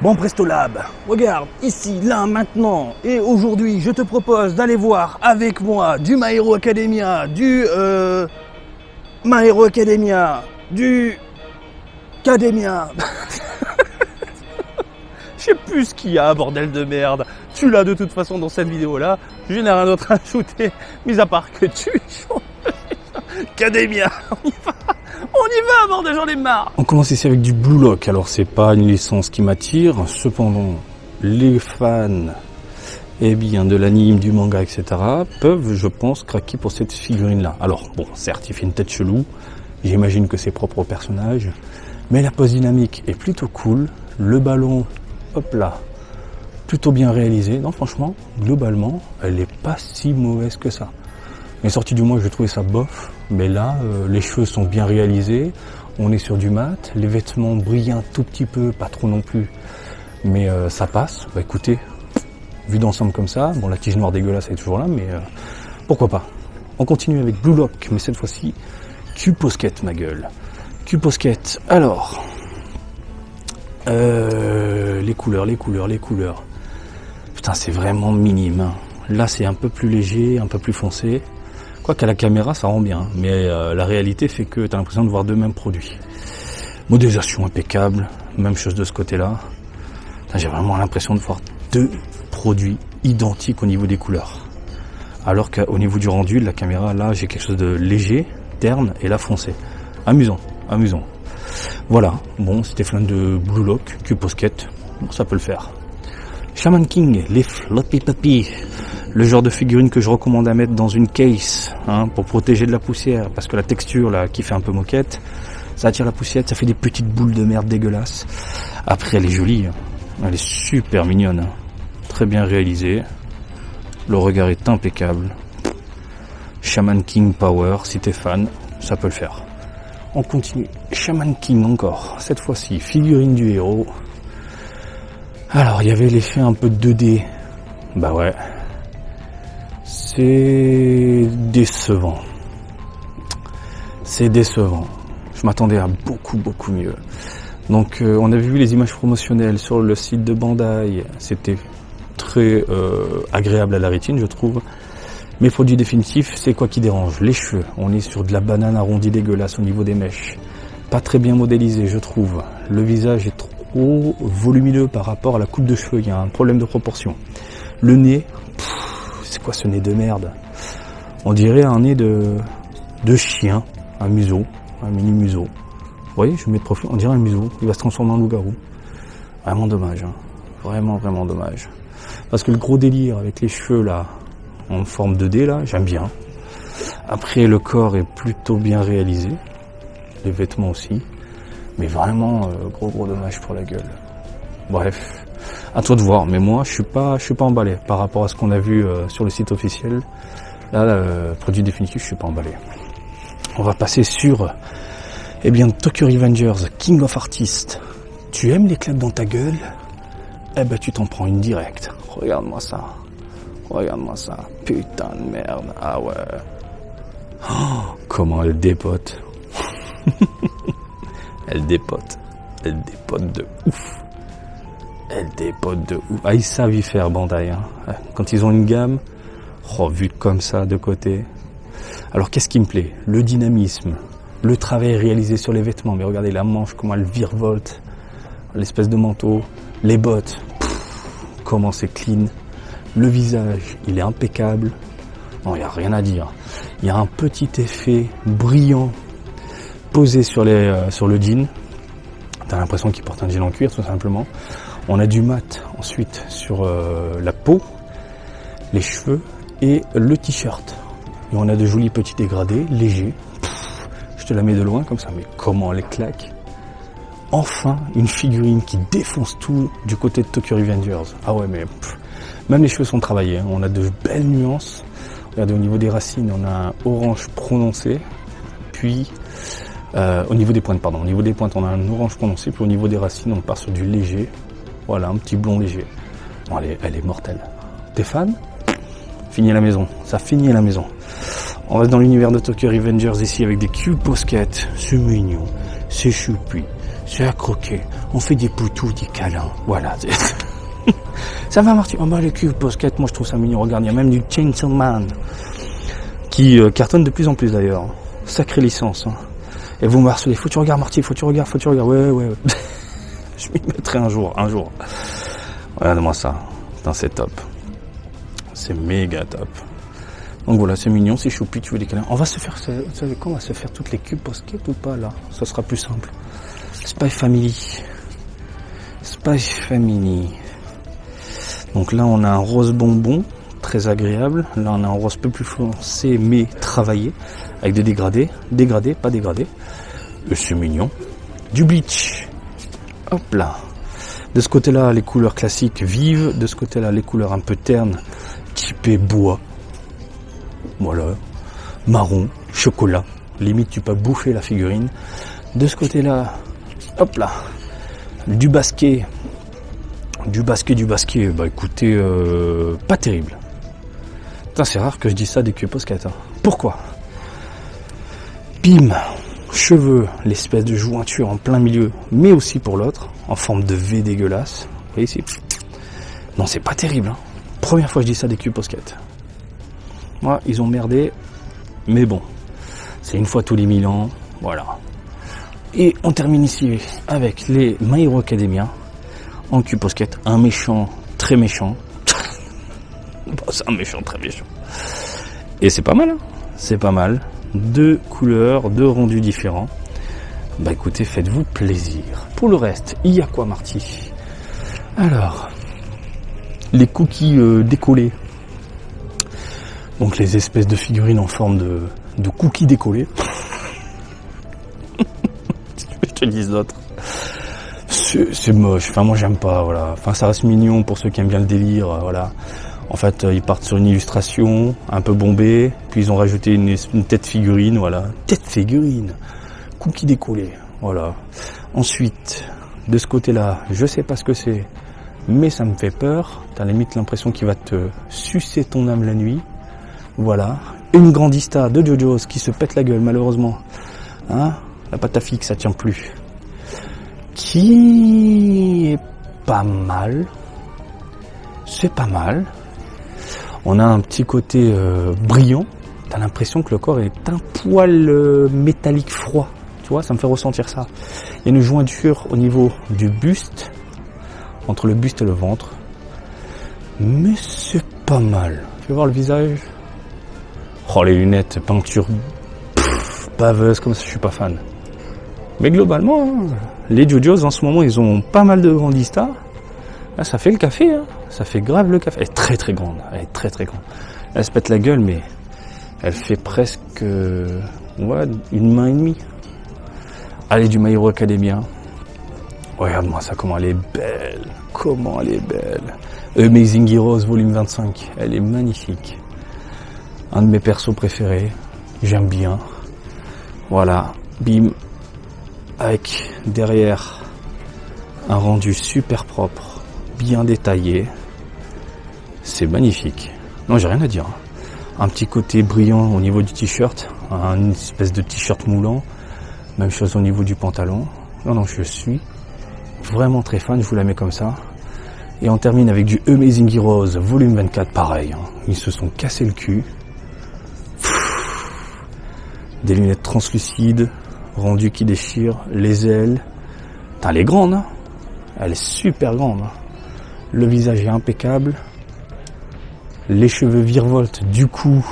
Bon Prestolab, regarde, ici, là, maintenant, et aujourd'hui, je te propose d'aller voir avec moi du My Hero Academia, du My Hero Academia, du Academia. Je sais plus ce qu'il y a, bordel de merde. Tu l'as de toute façon dans cette vidéo-là. Je n'ai rien d'autre à ajouter, mis à part que tu Academia, on y va. On y va, bordel, j'en ai marre. On commence ici avec du Blue Lock. Alors, c'est pas une licence qui m'attire. Cependant, les fans de l'anime, du manga, etc. peuvent, je pense, craquer pour cette figurine-là. Alors, bon, certes, il fait une tête chelou. J'imagine que c'est propre au personnage. Mais la pose dynamique est plutôt cool. Le ballon, hop là, plutôt bien réalisé. Non, franchement, globalement, elle est pas si mauvaise que ça. Les sorties du mois, je trouvais ça bof. Mais là, les cheveux sont bien réalisés. On est sur du mat. Les vêtements brillent un tout petit peu, pas trop non plus. Mais ça passe. Bah écoutez, vu d'ensemble comme ça, bon, la tige noire dégueulasse elle est toujours là, mais pourquoi pas. On continue avec Blue Lock, mais cette fois-ci, Q-Posket, ma gueule. Q-Posket, alors... les couleurs. Putain, c'est vraiment minime. Hein. Là, c'est un peu plus léger, un peu plus foncé. Quoiqu'à la caméra, ça rend bien. Mais la réalité fait que tu as l'impression de voir deux mêmes produits. Modélisation impeccable. Même chose de ce côté-là. J'ai vraiment l'impression de voir deux produits identiques au niveau des couleurs. Alors qu'au niveau du rendu de la caméra, là, j'ai quelque chose de léger, terne, et là, foncé. Amusant. Voilà, bon, c'était flan de Blue Lock, Q-Posket, bon, ça peut le faire. Shaman King, les Floppy Puppy, le genre de figurine que je recommande à mettre dans une case, pour protéger de la poussière, parce que la texture là, qui fait un peu moquette, ça attire la poussière, ça fait des petites boules de merde dégueulasses. Après, elle est jolie, elle est super mignonne, très bien réalisée, le regard est impeccable. Shaman King Power, si t'es fan, ça peut le faire. On continue. Shaman King encore. Cette fois-ci, figurine du héros. Alors, il y avait l'effet un peu de 2D. Bah ouais. C'est décevant. Je m'attendais à beaucoup mieux. Donc, on a vu les images promotionnelles sur le site de Bandai. C'était très agréable à la rétine, je trouve. Mais produit définitif, c'est quoi qui dérange? Les cheveux. On est sur de la banane arrondie dégueulasse au niveau des mèches. Pas très bien modélisé, je trouve. Le visage est trop volumineux par rapport à la coupe de cheveux. Il y a un problème de proportion. Le nez, c'est quoi ce nez de merde? On dirait un nez de chien. Un museau, un mini museau. Vous voyez, je mets de profil, on dirait un museau. Il va se transformer en loup-garou. Vraiment dommage. Vraiment dommage. Parce que le gros délire avec les cheveux là, en forme 2D là, j'aime bien. Après, le corps est plutôt bien réalisé. Les vêtements aussi. Mais vraiment, gros dommage pour la gueule. Bref, à toi de voir. Mais moi, je suis pas emballé par rapport à ce qu'on a vu sur le site officiel. Là, produit définitif, je suis pas emballé. On va passer sur, Tokyo Revengers, King of Artists. Tu aimes les claques dans ta gueule? Tu t'en prends une directe. Regarde-moi ça. Putain de merde. Ah ouais. Oh, comment elle dépote. Elle dépote de ouf. Ah, ils savent y faire, Bandai. Quand ils ont une gamme, vu comme ça de côté. Alors qu'est-ce qui me plaît? Le dynamisme, le travail réalisé sur les vêtements. Mais regardez la manche, comment elle virevolte. L'espèce de manteau. Les bottes. Comment c'est clean. Le visage, il est impeccable. Non, il n'y a rien à dire. Il y a un petit effet brillant posé sur le jean. T'as l'impression qu'il porte un jean en cuir, tout simplement. On a du mat ensuite sur la peau, les cheveux et le t-shirt. Et on a de jolis petits dégradés, légers. Je te la mets de loin comme ça, mais comment elle claque. Enfin, une figurine qui défonce tout du côté de Tokyo Revengers. Ah ouais, mais... Même les cheveux sont travaillés, on a de belles nuances. Regardez, au niveau des racines, on a un orange prononcé. Puis, au niveau des pointes, on a un orange prononcé. Puis au niveau des racines, on part sur du léger. Voilà, un petit blond léger. Bon, elle est mortelle. T'es fan? Fini à la maison. Ça finit à la maison. On reste dans l'univers de Tokyo Revengers ici avec des Q-Posket. C'est mignon, c'est choupi, c'est à croquer. On fait des poutous, des câlins. Voilà. Ça va, Marty? Oh bah les cubes Posket, moi je trouve ça mignon. Regarde, il y a même du Chainsaw Man qui cartonne de plus en plus d'ailleurs. Sacrée licence. Hein. Et vous me harcelez. Faut que tu regardes, Marty. Faut que tu regardes. Ouais. Je m'y mettrai un jour. Regarde-moi ça. Putain, c'est top. C'est méga top. Donc voilà, c'est mignon, c'est choupi, tu veux des câlins. On va se faire, vous savez quoi, on va se faire toutes les cubes Posket ou pas là? Ça sera plus simple. Spy Family. Donc là, on a un rose bonbon, très agréable. Là, on a un rose peu plus foncé, mais travaillé, avec des dégradés. Dégradés, pas dégradés. C'est mignon. Du bleach. Hop là. De ce côté-là, les couleurs classiques vives. De ce côté-là, les couleurs un peu ternes, typées bois. Voilà. Marron, chocolat. Limite, tu peux bouffer la figurine. De ce côté-là, hop là. Du basket. Bah écoutez, pas terrible. Putain, c'est rare que je dise ça des cubes Posket. Hein. Pourquoi? Bim. Cheveux, l'espèce de jointure en plein milieu, mais aussi pour l'autre, en forme de V dégueulasse. Vous voyez ici? Non, c'est pas terrible. Hein. Première fois que je dis ça des cubes Posket. Moi, ils ont merdé, mais bon, c'est une fois tous les 1000 ans, voilà. Et on termine ici avec les My Hero Academia en cube Posket, un méchant, très méchant. Bon, c'est un méchant, très méchant. Et c'est pas mal, hein. C'est pas mal. 2 couleurs, 2 rendus différents. Bah écoutez, faites-vous plaisir. Pour le reste, il y a quoi, Marty? Alors, les cookies décollés. Donc les espèces de figurines en forme de cookies décollés. Je te dis d'autres. C'est moche. Enfin, moi j'aime pas. Voilà. Enfin, ça reste mignon pour ceux qui aiment bien le délire. Voilà. En fait, ils partent sur une illustration un peu bombée, puis ils ont rajouté une tête figurine, voilà. Tête figurine, cookie décollé, voilà. Ensuite, de ce côté-là, je sais pas ce que c'est, mais ça me fait peur. T'as limite l'impression qu'il va te sucer ton âme la nuit. Voilà. Une grandista de JoJo's qui se pète la gueule, malheureusement. Hein? La pâte à fixe, ça tient plus. Qui est pas mal. C'est pas mal. On a un petit côté brillant. T'as l'impression que le corps est un poil métallique froid. Tu vois, ça me fait ressentir ça. Il y a une jointure au niveau du buste, entre le buste et le ventre. Mais c'est pas mal. Tu veux voir le visage? Oh, les lunettes, peinture baveuse, comme ça, je suis pas fan. Mais globalement, hein, les JoJo's en ce moment, ils ont pas mal de grandistas. Là, ça fait le café, hein. Ça fait grave le café. Elle est très très grande. Elle se pète la gueule, mais elle fait presque une main et demie. Allez, du My Hero Academia. Regarde-moi ça, comment elle est belle. Amazing Heroes volume 25. Elle est magnifique. Un de mes persos préférés. J'aime bien. Voilà. Bim. Avec derrière un rendu super propre. Bien détaillé. C'est magnifique. Non, j'ai rien à dire. Un petit côté brillant au niveau du t-shirt. Une espèce de t-shirt moulant. Même chose au niveau du pantalon. Non, je suis vraiment très fan. Je vous la mets comme ça. Et on termine avec du Amazing Heroes volume 24. Pareil. Hein. Ils se sont cassés le cul. Des lunettes translucides. Rendu qui déchire. Les ailes. Elle est grande. Hein. Elle est super grande. Hein. Le visage est impeccable. Les cheveux virevoltent du coup.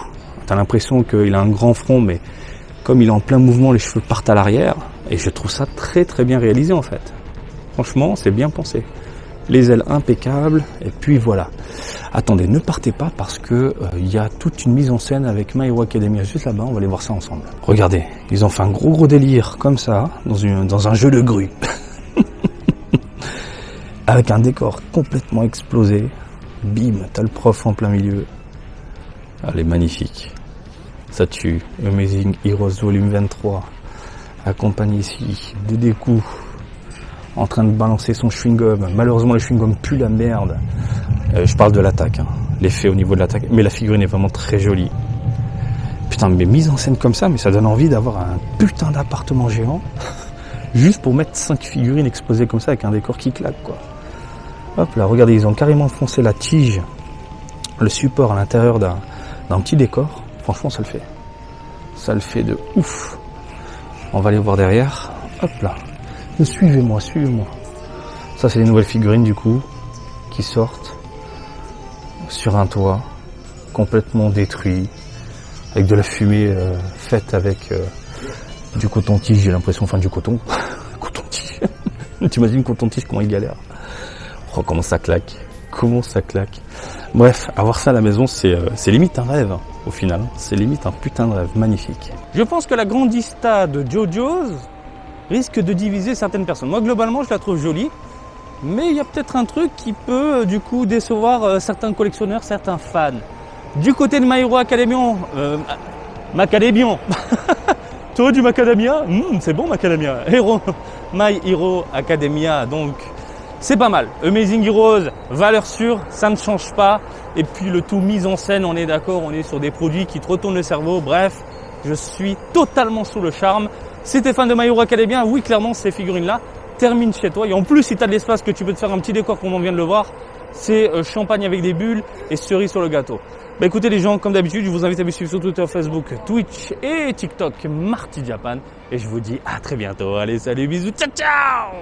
T'as l'impression qu'il a un grand front, mais comme il est en plein mouvement, les cheveux partent à l'arrière. Et je trouve ça très très bien réalisé en fait. Franchement, c'est bien pensé. Les ailes impeccables. Et puis voilà. Attendez, ne partez pas parce que il y a toute une mise en scène avec My Hero Academia juste là-bas. On va aller voir ça ensemble. Regardez, ils ont fait un gros délire comme ça dans un jeu de grue. Avec un décor complètement explosé. Bim, t'as le prof en plein milieu. Elle est magnifique. Ça tue. Amazing Heroes volume 23. Accompagné ici de Deku. En train de balancer son chewing-gum. Malheureusement, le chewing-gum pue la merde. Je parle de l'attaque. Hein. L'effet au niveau de l'attaque. Mais la figurine est vraiment très jolie. Putain, mais mise en scène comme ça, mais ça donne envie d'avoir un putain d'appartement géant. juste pour mettre 5 figurines exposées comme ça avec un décor qui claque, quoi. Hop là, regardez, ils ont carrément foncé la tige, le support à l'intérieur d'un petit décor. Franchement, ça le fait. Ça le fait de ouf. On va aller voir derrière. Hop là. Suivez-moi, suivez-moi. Ça, c'est les nouvelles figurines du coup qui sortent sur un toit complètement détruit, avec de la fumée faite avec du coton-tige, j'ai l'impression, enfin du coton. Coton-tige. T'imagines coton-tige, comment il galère. Oh, comment ça claque. Comment ça claque. Bref, avoir ça à la maison, c'est limite un rêve, hein, au final. C'est limite un putain de rêve magnifique. Je pense que la grandista de JoJo's risque de diviser certaines personnes. Moi, globalement, je la trouve jolie. Mais il y a peut-être un truc qui peut, du coup, décevoir certains collectionneurs, certains fans. Du côté de My Hero Academia, Macadamian. Toi du macadamia, c'est bon macadamia. My Hero Academia, donc c'est pas mal. Amazing Heroes, valeur sûre, ça ne change pas. Et puis le tout mise en scène, on est d'accord, on est sur des produits qui te retournent le cerveau. Bref, je suis totalement sous le charme. Si t'es fan de My Hero Academia, oui, clairement, ces figurines-là terminent chez toi. Et en plus, si tu as de l'espace, que tu peux te faire un petit décor comme on vient de le voir, c'est champagne avec des bulles et cerise sur le gâteau. Bah écoutez les gens, comme d'habitude, je vous invite à me suivre sur Twitter, Facebook, Twitch et TikTok, Marty Japan. Et je vous dis à très bientôt. Allez, salut, bisous, ciao ciao.